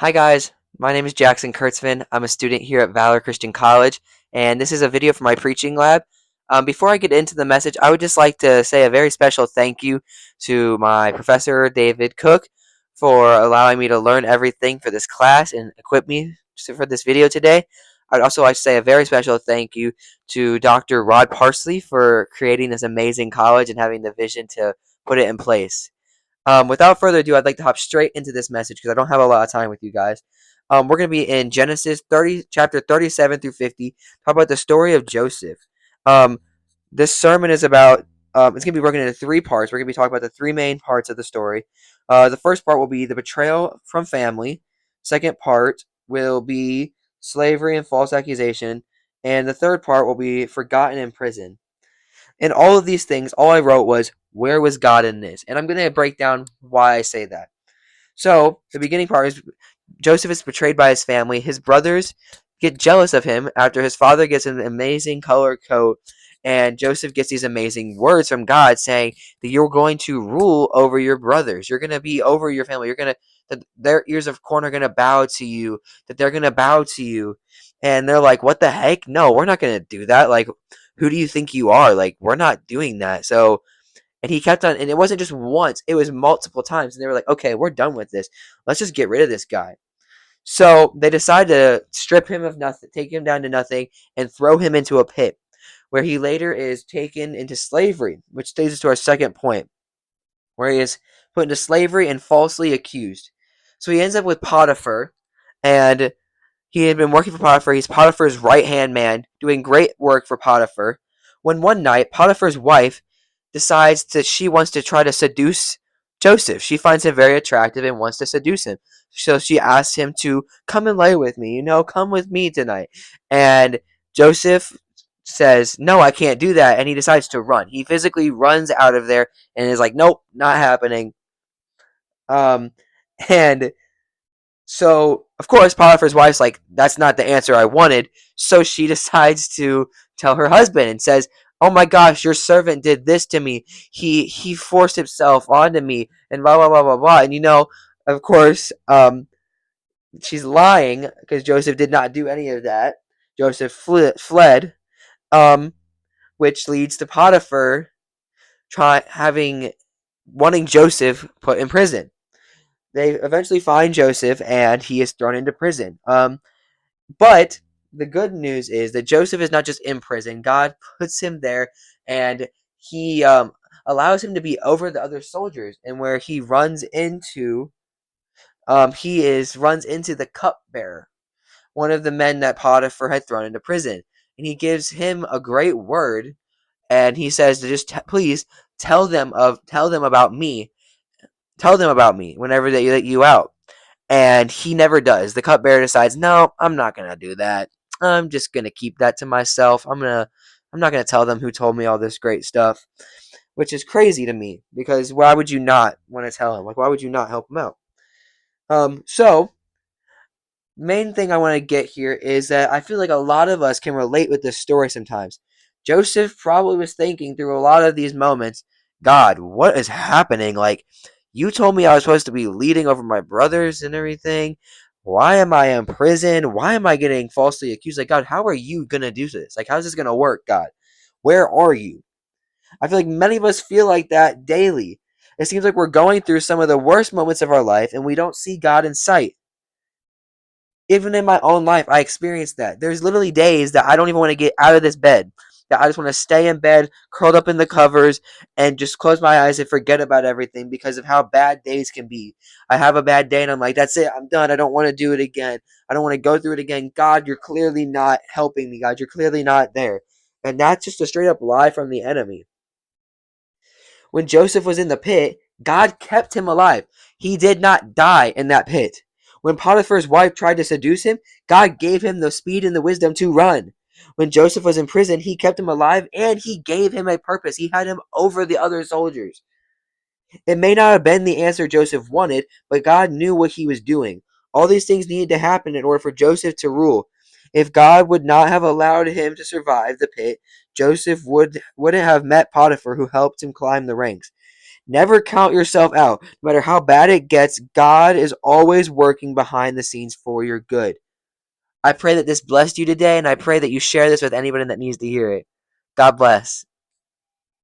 Hi guys, my name is Jackson Kurtzman. I'm a student here at Valor Christian College, and this is a video for my preaching lab. Before I get into the message, I would just like to say a very special thank you to my professor, David Cook, for allowing me to learn everything for this class and equip me for this video today. I'd also like to say a very special thank you to Dr. Rod Parsley for creating this amazing college and having the vision to put it in place. Without further ado, I'd like to hop straight into this message because I don't have a lot of time with you guys. We're going to be in Genesis 30, chapter 37 through 50, talk about the story of Joseph. Um, this sermon is about, it's going to be broken into three parts. We're going to be talking about the three main parts of the story. The first part will be the betrayal from family. Second part will be slavery and false accusation. And the third part will be forgotten in prison. In all of these things, all I wrote was, where was God in this? And I'm going to break down why I say that. So, the beginning part is Joseph is betrayed by his family. His brothers get jealous of him after his father gets an amazing color coat, and Joseph gets these amazing words from God saying that you're going to rule over your brothers. You're going to be over your family. You're going to, that their ears of corn are going to bow to you, that they're going to bow to you. And they're like, what the heck? No, we're not going to do that. Like, who do you think you are? Like, we're not doing that. So, and he kept on, and it wasn't just once, it was multiple times. And they were like, okay, we're done with this. Let's just get rid of this guy. So they decided to strip him of nothing, take him down to nothing, and throw him into a pit, where he later is taken into slavery, which takes us to our second point, where he is put into slavery and falsely accused. So he ends up with Potiphar, and he had been working for Potiphar. He's Potiphar's right-hand man, doing great work for Potiphar. When one night, Potiphar's wife decides that she wants to try to seduce Joseph. She finds him very attractive and wants to seduce him. So she asks him to come and lay with me, come with me tonight. And Joseph says, no, I can't do that. And he decides to run. He physically runs out of there and is like, nope, not happening. Um, and so, of course, Potiphar's wife's like, that's not the answer I wanted. So she decides to tell her husband and says, oh my gosh, your servant did this to me. He forced himself onto me and blah, blah, blah, blah, blah. And of course, she's lying because Joseph did not do any of that. Joseph fled, um, which leads to Potiphar wanting Joseph put in prison. They eventually find Joseph, and he is thrown into prison. But the good news is that Joseph is not just in prison. God puts him there, and he allows him to be over the other soldiers. And where he runs into, runs into the cupbearer, one of the men that Potiphar had thrown into prison, and he gives him a great word, and he says to just please tell them about me. Tell them about me whenever they let you out. And he never does. The cupbearer decides, no, I'm not gonna do that. I'm just gonna keep that to myself. I'm not gonna tell them who told me all this great stuff, which is crazy to me because why would you not want to tell him? Like, why would you not help him out? So main thing I want to get here is that I feel like a lot of us can relate with this story sometimes. Joseph probably was thinking through a lot of these moments, God, what is happening? Like, you told me I was supposed to be leading over my brothers and everything. Why am I in prison? Why am I getting falsely accused? Like, God, how are you going to do this? Like, how's this going to work, God? Where are you? I feel like many of us feel like that daily. It seems like we're going through some of the worst moments of our life and we don't see God in sight. Even in my own life, I experienced that. There's literally days that I don't even want to get out of this bed. That I just want to stay in bed, curled up in the covers, and just close my eyes and forget about everything because of how bad days can be. I have a bad day and I'm like, that's it, I'm done. I don't want to do it again. I don't want to go through it again. God, you're clearly not helping me. God, you're clearly not there. And that's just a straight up lie from the enemy. When Joseph was in the pit, God kept him alive. He did not die in that pit. When Potiphar's wife tried to seduce him, God gave him the speed and the wisdom to run. When Joseph was in prison, he kept him alive and he gave him a purpose. He had him over the other soldiers. It may not have been the answer Joseph wanted, but God knew what he was doing. All these things needed to happen in order for Joseph to rule. If God would not have allowed him to survive the pit, Joseph wouldn't have met Potiphar, who helped him climb the ranks. Never count yourself out. No matter how bad it gets, God is always working behind the scenes for your good. I pray that this blessed you today, and I pray that you share this with anybody that needs to hear it. God bless.